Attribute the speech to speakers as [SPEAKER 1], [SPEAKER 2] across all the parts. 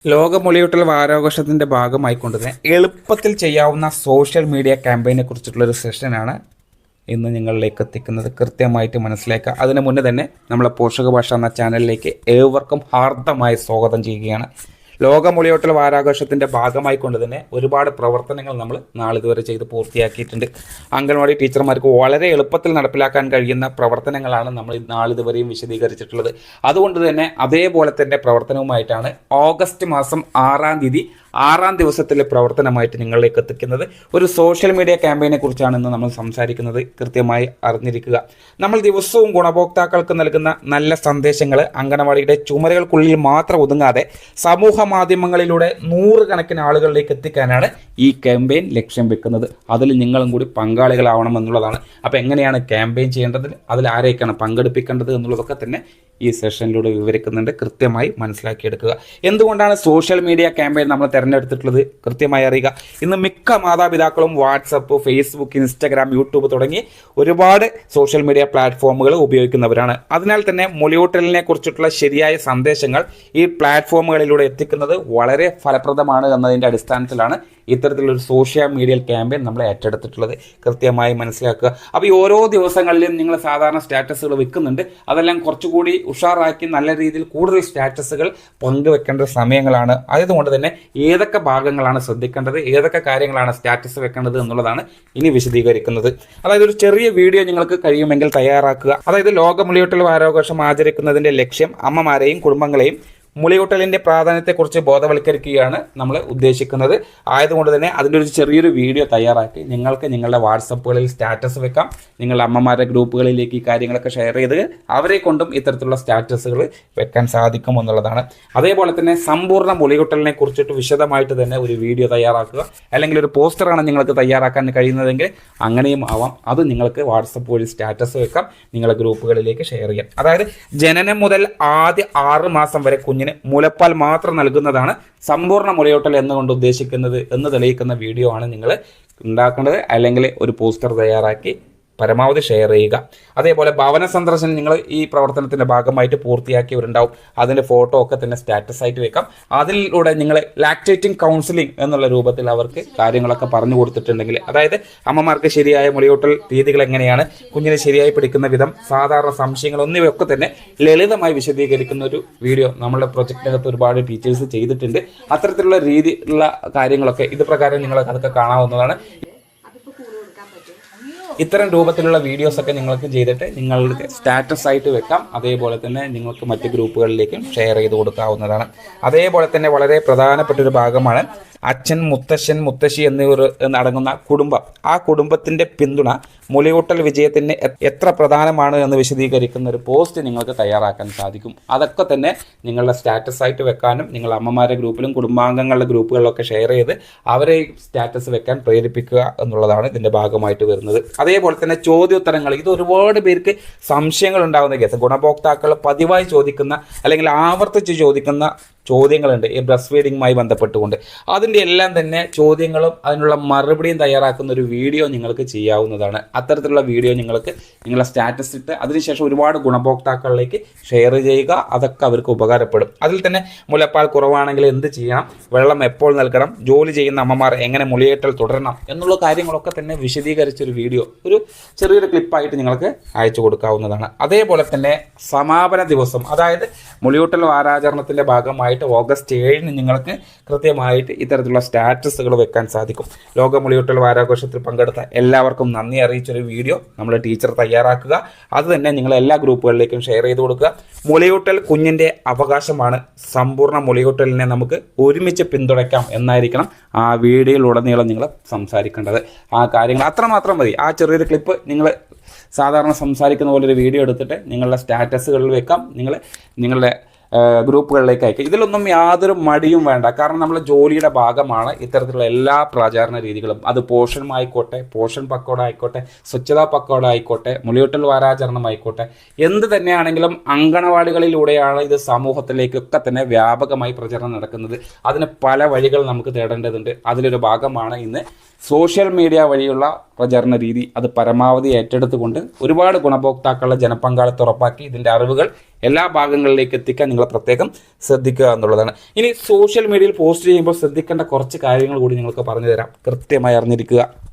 [SPEAKER 1] ലോക മുലയൂട്ടൽ വാരാഘോഷത്തിൻ്റെ ഭാഗമായിക്കൊണ്ട് തന്നെ എളുപ്പത്തിൽ ചെയ്യാവുന്ന സോഷ്യൽ മീഡിയ ക്യാമ്പയിനെ കുറിച്ചിട്ടുള്ളൊരു സെഷനാണ് ഇന്ന് നിങ്ങളിലേക്ക് എത്തിക്കുന്നത്. കൃത്യമായിട്ട് മനസ്സിലാക്കുക. അതിന് മുന്നേ തന്നെ നമ്മളെ പോഷക ഭാഷ എന്ന ചാനലിലേക്ക് ഏവർക്കും ഹാർദമായി സ്വാഗതം ചെയ്യുകയാണ്. ലോക മുലയൂട്ടൽ വാരാഘോഷത്തിൻ്റെ ഭാഗമായിക്കൊണ്ട് തന്നെ ഒരുപാട് പ്രവർത്തനങ്ങൾ നമ്മൾ നാളിതുവരെ ചെയ്ത് പൂർത്തിയാക്കിയിട്ടുണ്ട്. അംഗൻവാടി ടീച്ചർമാർക്ക് വളരെ എളുപ്പത്തിൽ നടപ്പിലാക്കാൻ കഴിയുന്ന പ്രവർത്തനങ്ങളാണ് നമ്മൾ നാളിതുവരെയും വിശദീകരിച്ചിട്ടുള്ളത്. അതുകൊണ്ട് തന്നെ അതേപോലെ തന്നെ പ്രവർത്തനവുമായിട്ടാണ് ഓഗസ്റ്റ് മാസം 6-ാം തീയതി 6-ാം ദിവസത്തിലെ പ്രവർത്തനമായിട്ട് നിങ്ങളിലേക്ക് എത്തിക്കുന്നത്. ഒരു സോഷ്യൽ മീഡിയ ക്യാമ്പയിനെ കുറിച്ചാണ് ഇന്ന് നമ്മൾ സംസാരിക്കുന്നത്. കൃത്യമായി അറിഞ്ഞിരിക്കുക. നമ്മൾ ദിവസവും ഗുണഭോക്താക്കൾക്ക് നൽകുന്ന നല്ല സന്ദേശങ്ങൾ അംഗനവാടിയുടെ ചുമരുകൾക്കുള്ളിൽ മാത്രം ഒതുങ്ങാതെ സമൂഹ മാധ്യമങ്ങളിലൂടെ നൂറുകണക്കിന് ആളുകളിലേക്ക് എത്തിക്കാനാണ് ഈ ക്യാമ്പയിൻ ലക്ഷ്യം വെക്കുന്നത്. അതിൽ നിങ്ങളും കൂടി പങ്കാളികളാവണം എന്നുള്ളതാണ്. അപ്പോൾ എങ്ങനെയാണ് ക്യാമ്പയിൻ ചെയ്യേണ്ടത്, അതിൽ ആരെയൊക്കെയാണ് പങ്കെടുപ്പിക്കേണ്ടത് എന്നുള്ളതൊക്കെ തന്നെ ഈ സെഷനിലൂടെ വിവരിക്കുന്നുണ്ട്. കൃത്യമായി മനസ്സിലാക്കിയെടുക്കുക. എന്തുകൊണ്ടാണ് സോഷ്യൽ മീഡിയ ക്യാമ്പയിൻ നമ്മൾ തിരഞ്ഞെടുത്തിട്ടുള്ളത് കൃത്യമായി അറിയുക. ഇന്ന് മിക്ക മാതാപിതാക്കളും വാട്സപ്പ്, ഫേസ്ബുക്ക്, ഇൻസ്റ്റാഗ്രാം, യൂട്യൂബ് തുടങ്ങി ഒരുപാട് സോഷ്യൽ മീഡിയ പ്ലാറ്റ്ഫോമുകൾ ഉപയോഗിക്കുന്നവരാണ്. അതിനാൽ തന്നെ മുലയൂട്ടലിനെ കുറിച്ചിട്ടുള്ള ശരിയായ സന്ദേശങ്ങൾ ഈ പ്ലാറ്റ്ഫോമുകളിലൂടെ എത്തിക്കുന്നത് വളരെ ഫലപ്രദമാണ് എന്നതിൻ്റെ അടിസ്ഥാനത്തിലാണ് ഇത്തരത്തിലൊരു സോഷ്യൽ മീഡിയ ക്യാമ്പയിൻ നമ്മൾ ഏറ്റെടുത്തിട്ടുള്ളത്. കൃത്യമായി മനസ്സിലാക്കുക. അപ്പോൾ ഈ ഓരോ ദിവസങ്ങളിലും നിങ്ങൾ സാധാരണ സ്റ്റാറ്റസുകൾ വെക്കുന്നുണ്ട്. അതെല്ലാം കുറച്ചുകൂടി ഉഷാറാക്കി നല്ല രീതിയിൽ കൂടുതൽ സ്റ്റാറ്റസുകൾ പങ്കുവെക്കേണ്ട സമയങ്ങളാണ്. അതുകൊണ്ട് തന്നെ ഏതൊക്കെ ഭാഗങ്ങളാണ് ശ്രദ്ധിക്കേണ്ടത്, ഏതൊക്കെ കാര്യങ്ങളാണ് സ്റ്റാറ്റസ് വെക്കേണ്ടത് എന്നുള്ളതാണ് ഇനി വിശദീകരിക്കുന്നത്. അതായത് ഒരു ചെറിയ വീഡിയോ നിങ്ങൾക്ക് കഴിയുമെങ്കിൽ തയ്യാറാക്കുക. അതായത് ലോക മുലയൂട്ടൽ വാരാഘോഷം ആചരിക്കുന്നതിൻ്റെ ലക്ഷ്യം അമ്മമാരെയും കുടുംബങ്ങളെയും മുലയൂട്ടലിൻ്റെ പ്രാധാന്യത്തെക്കുറിച്ച് ബോധവൽക്കരിക്കുകയാണ് നമ്മൾ ഉദ്ദേശിക്കുന്നത്. ആയതുകൊണ്ട് തന്നെ അതിൻ്റെ ഒരു ചെറിയൊരു വീഡിയോ തയ്യാറാക്കി നിങ്ങൾക്ക് നിങ്ങളുടെ വാട്സപ്പുകളിൽ സ്റ്റാറ്റസ് വെക്കാം. നിങ്ങളുടെ അമ്മമാരുടെ ഗ്രൂപ്പുകളിലേക്ക് ഈ കാര്യങ്ങളൊക്കെ ഷെയർ ചെയ്ത് അവരെ കൊണ്ടും ഇത്തരത്തിലുള്ള സ്റ്റാറ്റസുകൾ വെക്കാൻ സാധിക്കും എന്നുള്ളതാണ്. അതേപോലെ തന്നെ സമ്പൂർണ്ണ മുലയൂട്ടലിനെ കുറിച്ചിട്ട് വിശദമായിട്ട് തന്നെ ഒരു വീഡിയോ തയ്യാറാക്കുക. അല്ലെങ്കിൽ ഒരു പോസ്റ്ററാണ് നിങ്ങൾക്ക് തയ്യാറാക്കാൻ കഴിയുന്നതെങ്കിൽ അങ്ങനെയും ആവാം. അത് നിങ്ങൾക്ക് വാട്സപ്പ് വഴി സ്റ്റാറ്റസ് വെക്കാം, നിങ്ങളുടെ ഗ്രൂപ്പുകളിലേക്ക് ഷെയർ ചെയ്യാം. അതായത് ജനനം മുതൽ ആദ്യ 6 മാസം വരെ മുലപ്പാൽ മാത്രം നൽകുന്നതാണ് സമ്പൂർണ്ണ മുലയൂട്ടൽ എന്നുകൊണ്ട് ഉദ്ദേശിക്കുന്നത് എന്ന് തെളിയിക്കുന്ന വീഡിയോ ആണ് നിങ്ങൾ ഉണ്ടാക്കേണ്ടത്. അല്ലെങ്കിൽ ഒരു പോസ്റ്റർ തയ്യാറാക്കി പരമാവധി ഷെയർ ചെയ്യുക. അതേപോലെ ഭവന സന്ദർശനം നിങ്ങൾ ഈ പ്രവർത്തനത്തിൻ്റെ ഭാഗമായിട്ട് പൂർത്തിയാക്കിയവരുണ്ടാവും. അതിൻ്റെ ഫോട്ടോ ഒക്കെ തന്നെ സ്റ്റാറ്റസ് ആയിട്ട് വെക്കാം. അതിലൂടെ നിങ്ങൾ ലാക്ടേറ്റിംഗ് കൗൺസിലിംഗ് എന്നുള്ള രൂപത്തിൽ അവർക്ക് കാര്യങ്ങളൊക്കെ പറഞ്ഞു കൊടുത്തിട്ടുണ്ടെങ്കിൽ, അതായത് അമ്മമാർക്ക് ശരിയായ മുലയൂട്ടൽ രീതികൾ എങ്ങനെയാണ്, കുഞ്ഞിനെ ശരിയായി പിടിക്കുന്ന വിധം, സാധാരണ സംശയങ്ങൾ എന്നിവയൊക്കെ തന്നെ ലളിതമായി വിശദീകരിക്കുന്ന ഒരു വീഡിയോ നമ്മളുടെ പ്രൊജക്റ്റിനകത്ത് ഒരുപാട് ടീച്ചേഴ്സ് ചെയ്തിട്ടുണ്ട്. അത്തരത്തിലുള്ള രീതിയിലുള്ള കാര്യങ്ങളൊക്കെ ഇത് പ്രകാരം നിങ്ങൾ അതൊക്കെ കാണാവുന്നതാണ്. ഇത്തരം രൂപത്തിലുള്ള വീഡിയോസൊക്കെ നിങ്ങൾക്ക് ചെയ്തിട്ട് നിങ്ങൾക്ക് സ്റ്റാറ്റസ് ആയിട്ട് വെക്കാം. അതേപോലെ തന്നെ നിങ്ങൾക്ക് മറ്റ് ഗ്രൂപ്പുകളിലേക്കും ഷെയർ ചെയ്ത് കൊടുക്കാവുന്നതാണ്. അതേപോലെ തന്നെ വളരെ പ്രധാനപ്പെട്ടൊരു ഭാഗമാണ് അച്ഛൻ, മുത്തശ്ശൻ, മുത്തശ്ശി എന്നിവർ അടങ്ങുന്ന കുടുംബം. ആ കുടുംബത്തിൻ്റെ പിന്തുണ മുലയൂട്ടൽ വിജയത്തിന് എത്ര പ്രധാനമാണ് എന്ന് വിശദീകരിക്കുന്ന ഒരു പോസ്റ്റ് നിങ്ങൾക്ക് തയ്യാറാക്കാൻ സാധിക്കും. അതൊക്കെ തന്നെ നിങ്ങളുടെ സ്റ്റാറ്റസ് ആയിട്ട് വെക്കാനും നിങ്ങളുടെ അമ്മമാരുടെ ഗ്രൂപ്പിലും കുടുംബാംഗങ്ങളുടെ ഗ്രൂപ്പുകളിലൊക്കെ ഷെയർ ചെയ്ത് അവരെ സ്റ്റാറ്റസ് വെക്കാൻ പ്രേരിപ്പിക്കുക എന്നുള്ളതാണ് ഇതിൻ്റെ ഭാഗമായിട്ട് വരുന്നത്. അതേപോലെ തന്നെ ചോദ്യോത്തരങ്ങൾ. ഇത് ഒരുപാട് പേർക്ക് സംശയങ്ങൾ ഉണ്ടാകുന്ന കേസ്. ഗുണഭോക്താക്കൾ പതിവായി ചോദിക്കുന്ന അല്ലെങ്കിൽ ആവർത്തിച്ച് ചോദിക്കുന്ന ചോദ്യങ്ങളുണ്ട് ഈ ബ്രസ്റ്റ് ഫീഡിങ്ങുമായി ബന്ധപ്പെട്ടുകൊണ്ട്. അതിൻ്റെ എല്ലാം തന്നെ ചോദ്യങ്ങളും അതിനുള്ള മറുപടിയും തയ്യാറാക്കുന്ന ഒരു വീഡിയോ നിങ്ങൾക്ക് ചെയ്യാവുന്നതാണ്. അത്തരത്തിലുള്ള വീഡിയോ നിങ്ങൾക്ക് നിങ്ങളുടെ സ്റ്റാറ്റസ് ഇട്ട് അതിനുശേഷം ഒരുപാട് ഗുണഭോക്താക്കളിലേക്ക് ഷെയർ ചെയ്യുക. അതൊക്കെ അവർക്ക് ഉപകാരപ്പെടും. അതിൽ തന്നെ മുലപ്പാൽ കുറവാണെങ്കിൽ എന്ത് ചെയ്യണം, വെള്ളം എപ്പോൾ നൽകണം, ജോലി ചെയ്യുന്ന അമ്മമാർ എങ്ങനെ മുലയൂട്ടൽ തുടരണം എന്നുള്ള കാര്യങ്ങളൊക്കെ തന്നെ വിശദീകരിച്ചൊരു വീഡിയോ ഒരു ചെറിയൊരു ക്ലിപ്പായിട്ട് നിങ്ങൾക്ക് അയച്ചു കൊടുക്കാവുന്നതാണ്. അതേപോലെ തന്നെ സമാപന ദിവസം, അതായത് മുലയൂട്ടൽ വാരാചരണത്തിൻ്റെ ഭാഗമായി ഓഗസ്റ്റ് 7-ന് നിങ്ങൾക്ക് കൃത്യമായിട്ട് ഇത്തരത്തിലുള്ള സ്റ്റാറ്റസുകൾ വെക്കാൻ സാധിക്കും. ലോക മുലയൂട്ടൽ വാരാഘോഷത്തിൽ പങ്കെടുത്ത എല്ലാവർക്കും നന്ദി അറിയിച്ചൊരു വീഡിയോ നമ്മുടെ ടീച്ചർ തയ്യാറാക്കുക. അത് തന്നെ നിങ്ങൾ എല്ലാ ഗ്രൂപ്പുകളിലേക്കും ഷെയർ ചെയ്ത് കൊടുക്കുക. മുലയൂട്ടൽ കുഞ്ഞിൻ്റെ അവകാശമാണ്. സമ്പൂർണ്ണ മുലയൂട്ടലിനെ നമുക്ക് ഒരുമിച്ച് പിന്തുണയ്ക്കാം എന്നായിരിക്കണം ആ വീഡിയോയിലുടനീളം നിങ്ങൾ സംസാരിക്കേണ്ടത്. ആ കാര്യങ്ങൾ അത്രമാത്രം മതി. ആ ചെറിയൊരു ക്ലിപ്പ് നിങ്ങൾ സാധാരണ സംസാരിക്കുന്ന പോലെ ഒരു വീഡിയോ എടുത്തിട്ട് നിങ്ങളുടെ സ്റ്റാറ്റസുകളിൽ വെക്കാം, നിങ്ങളുടെ ഗ്രൂപ്പുകളിലേക്ക് അയക്കുക. ഇതിലൊന്നും യാതൊരു മടിയും വേണ്ട. കാരണം നമ്മൾ ജോലിയുടെ ഭാഗമാണ് ഇത്തരത്തിലുള്ള എല്ലാ പ്രചാരണ രീതികളും. അത് പോഷണമായിക്കോട്ടെ, പോഷൺ പക്കോട ആയിക്കോട്ടെ, സ്വച്ഛതാ പക്കോട ആയിക്കോട്ടെ, മുലയൂട്ടൽ വാരാചരണം ആയിക്കോട്ടെ, എന്ത് തന്നെയാണെങ്കിലും അങ്കണവാടികളിലൂടെയാണ് ഇത് സമൂഹത്തിലേക്കൊക്കെ തന്നെ വ്യാപകമായി പ്രചരണം നടക്കുന്നത്. അതിന് പല വഴികൾ നമുക്ക് തേടേണ്ടതുണ്ട്. അതിലൊരു ഭാഗമാണ് ഇന്ന് സോഷ്യൽ മീഡിയ വഴിയുള്ള പ്രചാരണ രീതി. അത് പരമാവധി ഏറ്റെടുത്തുകൊണ്ട് ഒരുപാട് ഗുണഭോക്താക്കളുടെ ജനപങ്കാളിത്തം ഉറപ്പാക്കി ഇതിൻ്റെ അറിവുകൾ എല്ലാ ഭാഗങ്ങളിലേക്ക് എത്തിക്കാൻ നിങ്ങൾ പ്രത്യേകം ശ്രദ്ധിക്കുക എന്നുള്ളതാണ്. ഇനി സോഷ്യൽ മീഡിയയിൽ പോസ്റ്റ് ചെയ്യുമ്പോൾ ശ്രദ്ധിക്കേണ്ട കുറച്ച് കാര്യങ്ങൾ കൂടി നിങ്ങൾക്ക് പറഞ്ഞു തരാം. കൃത്യമായി അറിഞ്ഞിരിക്കുക.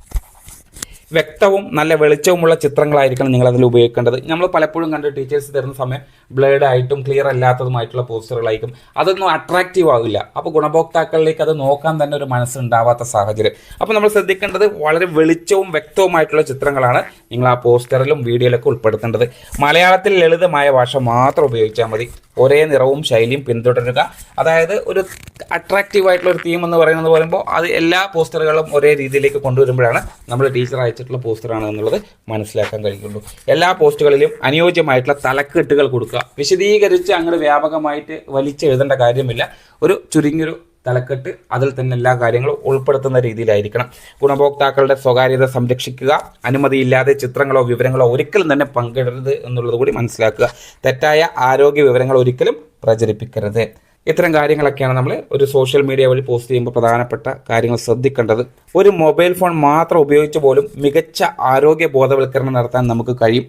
[SPEAKER 1] വ്യക്തവും നല്ല വെളിച്ചവുമുള്ള ചിത്രങ്ങളായിരിക്കണം നിങ്ങൾ അതിൽ ഉപയോഗിക്കേണ്ടത്. നമ്മൾ പലപ്പോഴും കണ്ട് ടീച്ചേഴ്സ് തരുന്ന സമയം ബ്ലേഡ് ആയിട്ടും ക്ലിയർ അല്ലാത്തതുമായിട്ടുള്ള പോസ്റ്ററുകളായിരിക്കും. അതൊന്നും അട്രാക്റ്റീവ് ആവില്ല. അപ്പോൾ ഗുണഭോക്താക്കളിലേക്ക് അത് നോക്കാൻ തന്നെ ഒരു മനസ്സുണ്ടാവാത്ത സാഹചര്യം. അപ്പോൾ നമ്മൾ ശ്രദ്ധിക്കേണ്ടത് വളരെ വെളിച്ചവും വ്യക്തവുമായിട്ടുള്ള ചിത്രങ്ങളാണ് നിങ്ങൾ ആ പോസ്റ്ററിലും വീഡിയോയിലൊക്കെ ഉൾപ്പെടുത്തേണ്ടത്. മലയാളത്തിൽ ലളിതമായ ഭാഷ മാത്രം ഉപയോഗിച്ചാൽ മതി. ഒരേ നിറവും ശൈലിയും പിന്തുടരുക. അതായത് ഒരു അട്രാക്റ്റീവ് ആയിട്ടുള്ള ഒരു തീം എന്ന് പറയുമ്പോൾ അത് എല്ലാ പോസ്റ്ററുകളും ഒരേ രീതിയിലേക്ക് കൊണ്ടുവരുമ്പോഴാണ് നമ്മൾ ടീച്ചർ അയച്ചിട്ടുള്ള പോസ്റ്ററാണ് എന്നുള്ളത് മനസ്സിലാക്കാൻ കഴിയുള്ളൂ. എല്ലാ പോസ്റ്റുകളിലും അനുയോജ്യമായിട്ടുള്ള തലക്കെട്ടുകൾ കൊടുക്കുക. വിശദീകരിച്ച് അങ്ങനെ വ്യാപകമായിട്ട് വലിച്ചെഴുതേണ്ട കാര്യമില്ല. ഒരു ചുരുങ്ങിയൊരു തലക്കെട്ട്, അതിൽ തന്നെ എല്ലാ കാര്യങ്ങളും ഉൾപ്പെടുത്തുന്ന രീതിയിലായിരിക്കണം. ഗുണഭോക്താക്കളുടെ സ്വകാര്യത സംരക്ഷിക്കുക. അനുമതിയില്ലാതെ ചിത്രങ്ങളോ വിവരങ്ങളോ ഒരിക്കലും തന്നെ പങ്കിടരുത് എന്നുള്ളത് കൂടി മനസ്സിലാക്കുക. തെറ്റായ ആരോഗ്യ വിവരങ്ങൾ ഒരിക്കലും പ്രചരിപ്പിക്കരുത്. ഇത്തരം കാര്യങ്ങളൊക്കെയാണ് നമ്മൾ ഒരു സോഷ്യൽ മീഡിയ വഴി പോസ്റ്റ് ചെയ്യുമ്പോൾ പ്രധാനപ്പെട്ട കാര്യങ്ങൾ ശ്രദ്ധിക്കേണ്ടത്. ഒരു മൊബൈൽ ഫോൺ മാത്രം ഉപയോഗിച്ച് പോലും മികച്ച ആരോഗ്യ ബോധവൽക്കരണം നടത്താൻ നമുക്ക് കഴിയും.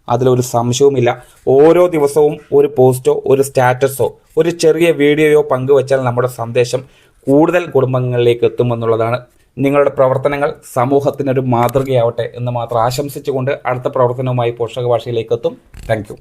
[SPEAKER 1] അതിലൊരു സംശയവുമില്ല. ഓരോ ദിവസവും ഒരു പോസ്റ്റോ ഒരു സ്റ്റാറ്റസോ ഒരു ചെറിയ വീഡിയോയോ പങ്കുവച്ചാൽ നമ്മുടെ സന്ദേശം കൂടുതൽ കുടുംബങ്ങളിലേക്ക് എത്തുമെന്നുള്ളതാണ്. നിങ്ങളുടെ പ്രവർത്തനങ്ങൾ സമൂഹത്തിനൊരു മാതൃകയാവട്ടെ എന്ന് മാത്രം ആശംസിച്ചുകൊണ്ട് അടുത്ത പ്രവർത്തനവുമായി പോഷക ഭാഷയിലേക്ക് എത്തും. Thank you.